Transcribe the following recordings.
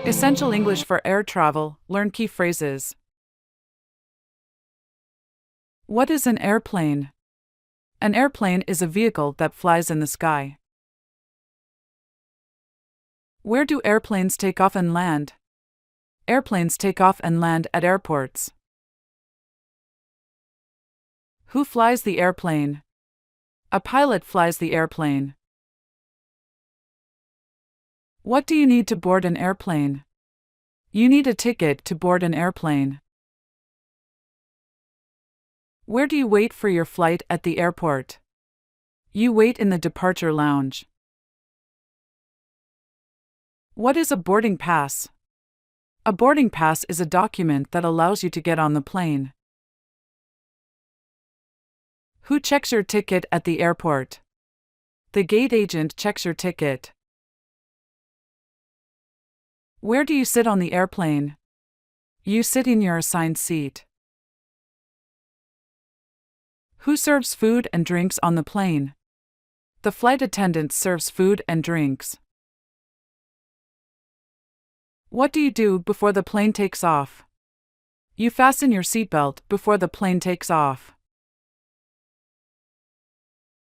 Essential English for air travel, learn key phrases. What is an airplane? An airplane is a vehicle that flies in the sky. Where do airplanes take off and land? Airplanes take off and land at airports. Who flies the airplane? A pilot flies the airplane. What do you need to board an airplane? You need a ticket to board an airplane. Where do you wait for your flight at the airport? You wait in the departure lounge. What is a boarding pass? A boarding pass is a document that allows you to get on the plane. Who checks your ticket at the airport? The gate agent checks your ticket. Where do you sit on the airplane? You sit in your assigned seat. Who serves food and drinks on the plane? The flight attendant serves food and drinks. What do you do before the plane takes off? You fasten your seatbelt before the plane takes off.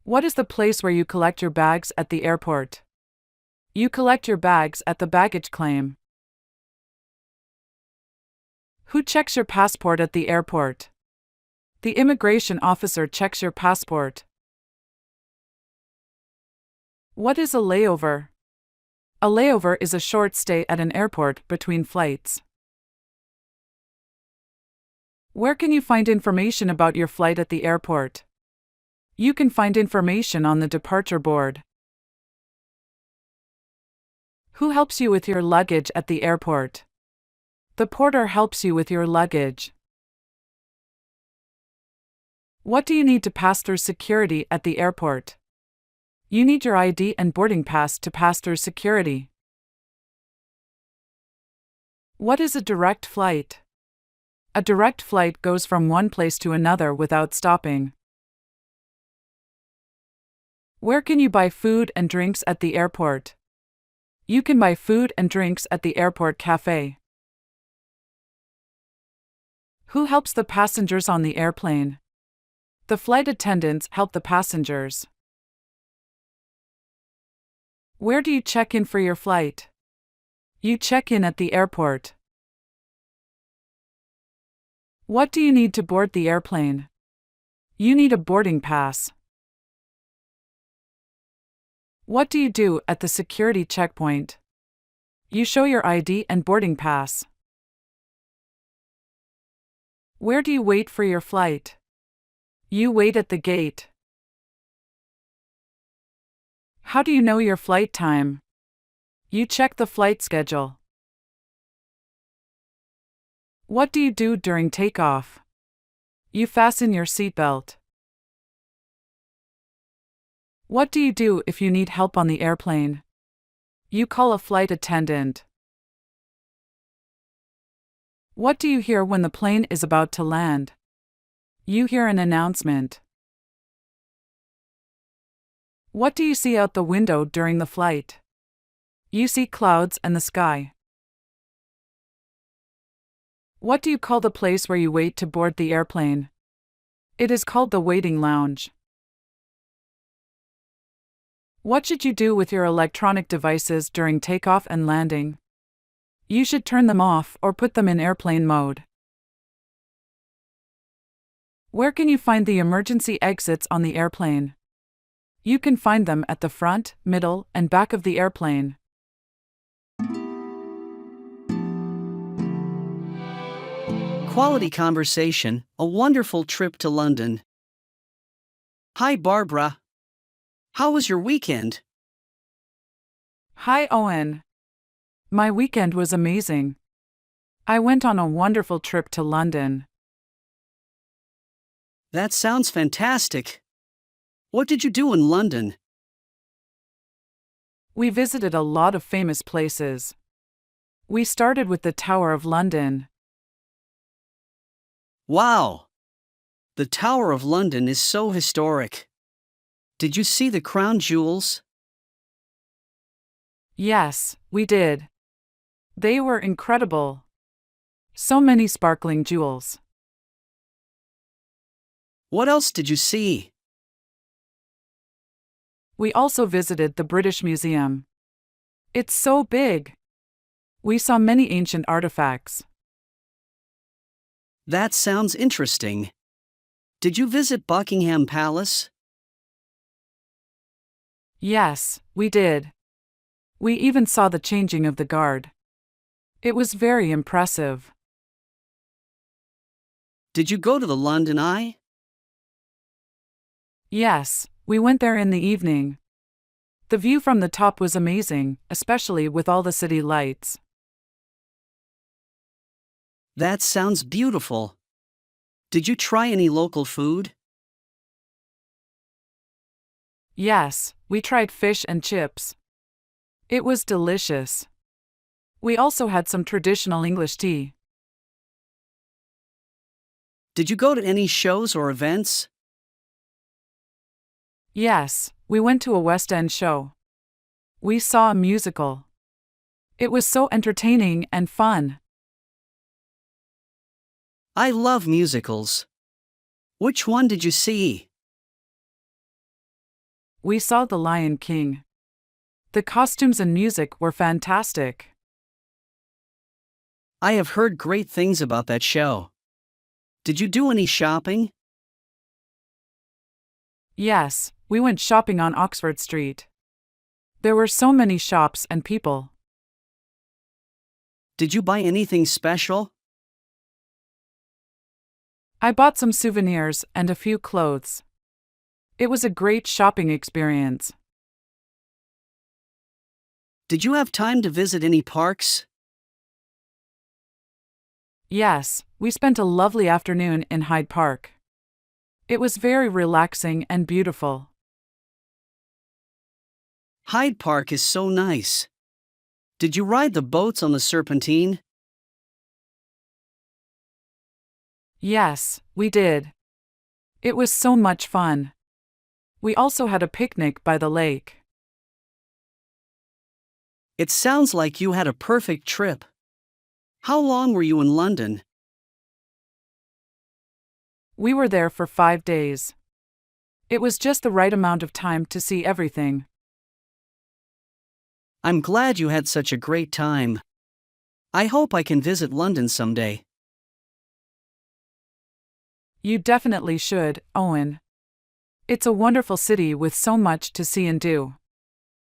What is the place where you collect your bags at the airport? You collect your bags at the baggage claim. Who checks your passport at the airport? The immigration officer checks your passport. What is a layover? A layover is a short stay at an airport between flights. Where can you find information about your flight at the airport? You can find information on the departure board. Who helps you with your luggage at the airport? The porter helps you with your luggage. What do you need to pass through security at the airport? You need your ID and boarding pass to pass through security. What is a direct flight? A direct flight goes from one place to another without stopping. Where can you buy food and drinks at the airport? You can buy food and drinks at the airport cafe. Who helps the passengers on the airplane? The flight attendants help the passengers. Where do you check in for your flight? You check in at the airport. What do you need to board the airplane? You need a boarding pass. What do you do at the security checkpoint? You show your ID and boarding pass. Where do you wait for your flight? You wait at the gate. How do you know your flight time? You check the flight schedule. What do you do during takeoff? You fasten your seatbelt. What do you do if you need help on the airplane? You call a flight attendant. What do you hear when the plane is about to land? You hear an announcement. What do you see out the window during the flight? You see clouds and the sky. What do you call the place where you wait to board the airplane? It is called the waiting lounge. What should you do with your electronic devices during takeoff and landing? You should turn them off or put them in airplane mode. Where can you find the emergency exits on the airplane? You can find them at the front, middle, and back of the airplane. Quality conversation, a wonderful trip to London. Hi Barbara. How was your weekend? Hi Owen. My weekend was amazing. I went on a wonderful trip to London. That sounds fantastic. What did you do in London? We visited a lot of famous places. We started with the Tower of London. Wow! The Tower of London is so historic. Did you see the crown jewels? Yes, we did. They were incredible. So many sparkling jewels. What else did you see? We also visited the British Museum. It's so big. We saw many ancient artifacts. That sounds interesting. Did you visit Buckingham Palace? Yes, we did. We even saw the changing of the guard. It was very impressive. Did you go to the London Eye? Yes, we went there in the evening. The view from the top was amazing, especially with all the city lights. That sounds beautiful. Did you try any local food? Yes, we tried fish and chips. It was delicious. We also had some traditional English tea. Did you go to any shows or events? Yes, we went to a West End show. We saw a musical. It was so entertaining and fun. I love musicals. Which one did you see? We saw The Lion King. The costumes and music were fantastic. I have heard great things about that show. Did you do any shopping? Yes, we went shopping on Oxford Street. There were so many shops and people. Did you buy anything special? I bought some souvenirs and a few clothes. It was a great shopping experience. Did you have time to visit any parks? Yes, we spent a lovely afternoon in Hyde Park. It was very relaxing and beautiful. Hyde Park is so nice. Did you ride the boats on the Serpentine? Yes, we did. It was so much fun. We also had a picnic by the lake. It sounds like you had a perfect trip. How long were you in London? We were there for 5 days. It was just the right amount of time to see everything. I'm glad you had such a great time. I hope I can visit London someday. You definitely should, Owen. It's a wonderful city with so much to see and do.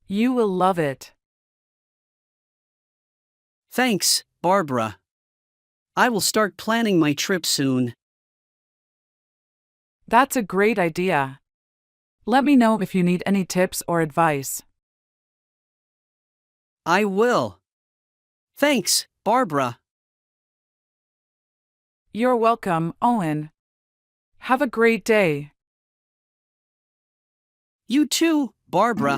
You will love it. Thanks, Barbara. I will start planning my trip soon. That's a great idea. Let me know if you need any tips or advice. I will. Thanks, Barbara. You're welcome, Owen. Have a great day. You too, Barbara.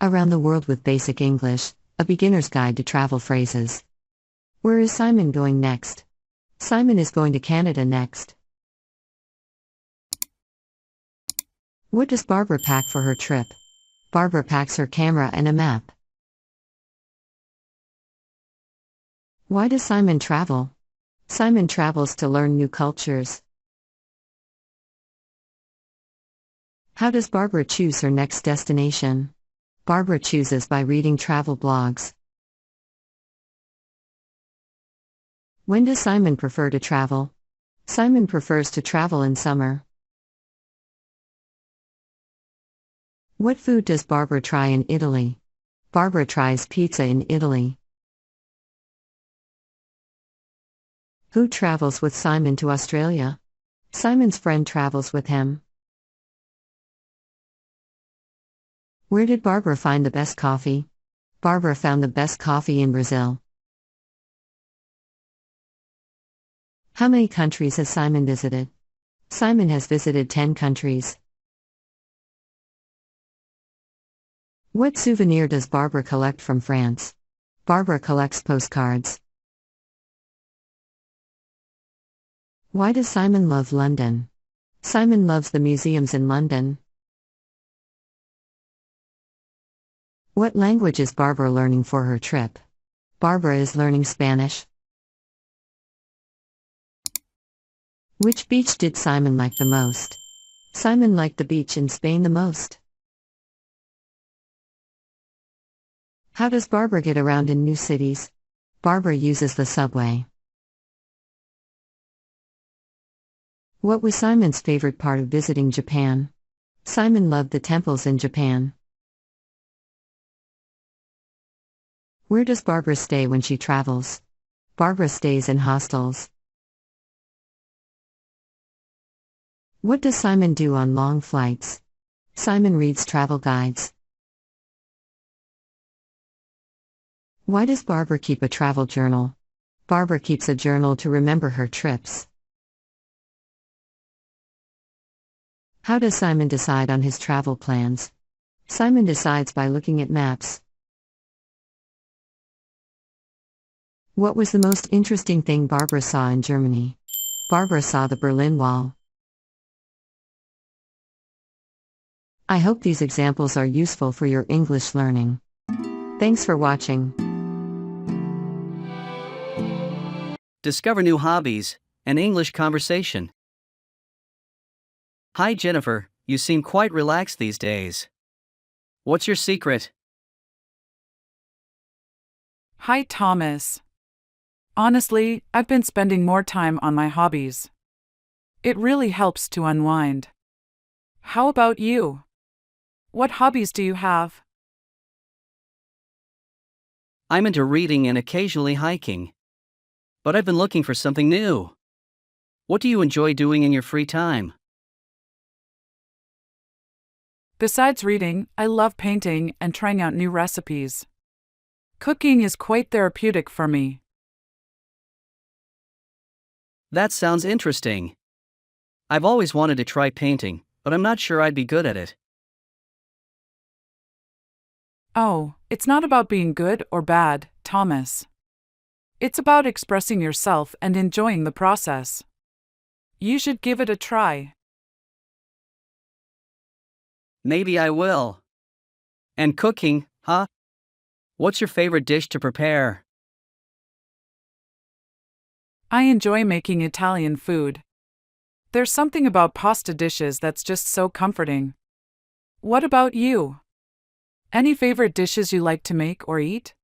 Around the World with Basic English, a beginner's guide to travel phrases. Where is Simon going next? Simon is going to Canada next. What does Barbara pack for her trip? Barbara packs her camera and a map. Why does Simon travel? Simon travels to learn new cultures. How does Barbara choose her next destination? Barbara chooses by reading travel blogs. When does Simon prefer to travel? Simon prefers to travel in summer. What food does Barbara try in Italy? Barbara tries pizza in Italy. Who travels with Simon to Australia? Simon's friend travels with him. Where did Barbara find the best coffee? Barbara found the best coffee in Brazil. How many countries has Simon visited? Simon has visited 10 countries. What souvenir does Barbara collect from France? Barbara collects postcards. Why does Simon love London? Simon loves the museums in London. What language is Barbara learning for her trip? Barbara is learning Spanish. Which beach did Simon like the most? Simon liked the beach in Spain the most. How does Barbara get around in new cities? Barbara uses the subway. What was Simon's favorite part of visiting Japan? Simon loved the temples in Japan. Where does Barbara stay when she travels? Barbara stays in hostels. What does Simon do on long flights? Simon reads travel guides. Why does Barbara keep a travel journal? Barbara keeps a journal to remember her trips. How does Simon decide on his travel plans? Simon decides by looking at maps. What was the most interesting thing Barbara saw in Germany? Barbara saw the Berlin Wall. I hope these examples are useful for your English learning. Thanks for watching. Discover new hobbies and English conversation. Hi Jennifer, you seem quite relaxed these days. What's your secret? Hi, Thomas. Honestly, I've been spending more time on my hobbies. It really helps to unwind. How about you? What hobbies do you have? I'm into reading and occasionally hiking. But I've been looking for something new. What do you enjoy doing in your free time? Besides reading, I love painting and trying out new recipes. Cooking is quite therapeutic for me. That sounds interesting. I've always wanted to try painting, but I'm not sure I'd be good at it. Oh, it's not about being good or bad, Thomas. It's about expressing yourself and enjoying the process. You should give it a try. Maybe I will. And cooking, huh? What's your favorite dish to prepare? I enjoy making Italian food. There's something about pasta dishes that's just so comforting. What about you? Any favorite dishes you like to make or eat?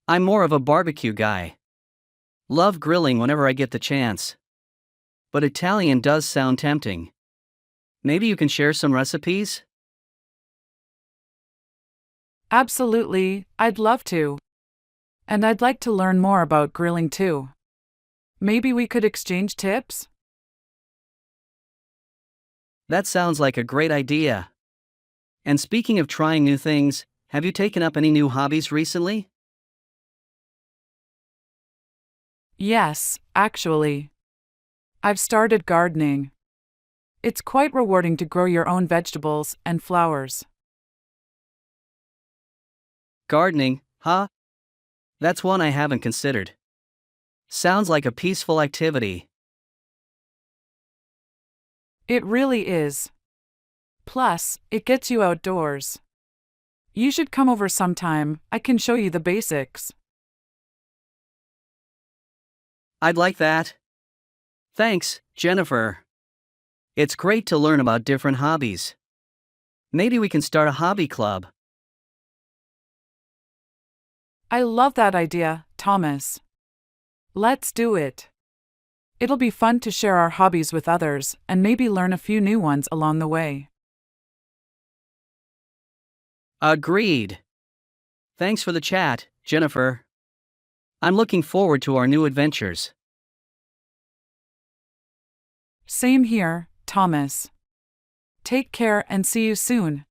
I'm more of a barbecue guy. Love grilling whenever I get the chance. But Italian does sound tempting. Maybe you can share some recipes? Absolutely, I'd love to. And I'd like to learn more about grilling too. Maybe we could exchange tips? That sounds like a great idea. And speaking of trying new things, have you taken up any new hobbies recently? Yes, actually. I've started gardening. It's quite rewarding to grow your own vegetables and flowers. Gardening, huh? That's one I haven't considered. Sounds like a peaceful activity. It really is. Plus, it gets you outdoors. You should come over sometime, I can show you the basics. I'd like that. Thanks, Jennifer. It's great to learn about different hobbies. Maybe we can start a hobby club. I love that idea, Thomas. Let's do it. It'll be fun to share our hobbies with others and maybe learn a few new ones along the way. Agreed. Thanks for the chat, Jennifer. I'm looking forward to our new adventures. Same here, Thomas. Take care and see you soon.